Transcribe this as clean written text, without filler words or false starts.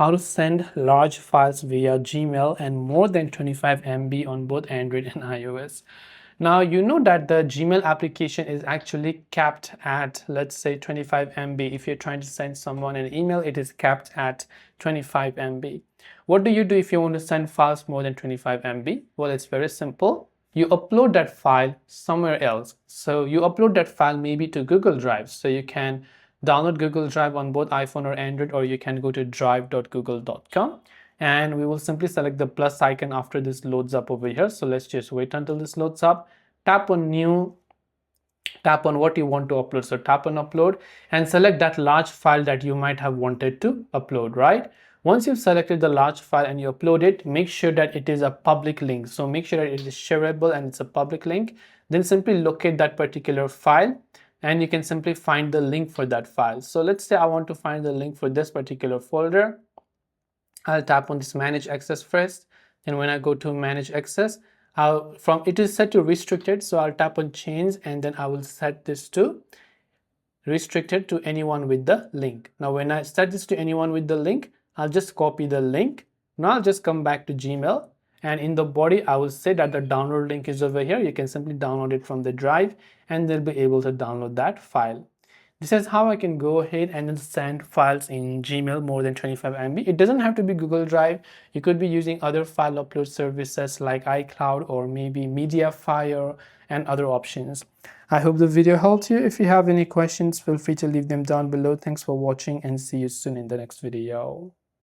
how to send large files via Gmail and more than 25 MB on both Android and iOS. Now, you know that the Gmail application is actually capped at, let's say, 25 MB. If you're trying to send someone an email, it is capped at 25 MB. What do you do if you want to send files more than 25 MB? Well, it's very simple. You upload that file somewhere else. So you upload that file maybe to Google Drive. So you can download Google Drive on both iPhone or Android, or you can go to drive.google.com, and we will simply select the plus icon after this loads up over here. So let's just wait until this loads up. Tap on new, tap on what you want to upload. So tap on upload and select that large file that you might have wanted to upload, right? Once you've selected the large file and you upload it, make sure that it is a public link. So make sure that it is shareable and it's a public link. Then simply locate that particular file and you can simply find the link for that file. So let's say I want to find the link for this particular folder. I'll tap on this manage access first, and when I go to manage access, it is set to restricted, so I'll tap on change and then I will set this to restricted to anyone with the link. Now when I set this to anyone with the link, I'll just copy the link. Now I'll just come back to Gmail, and in the body I will say that the download link is over here. You can simply download it from the drive and they'll be able to download that file. This is how I can go ahead and then send files in Gmail more than 25 MB. It doesn't have to be Google Drive. You could be using other file upload services like iCloud or maybe Mediafire and other options. I hope the video helped you. If you have any questions, feel free to leave them down below. Thanks for watching and see you soon in the next video.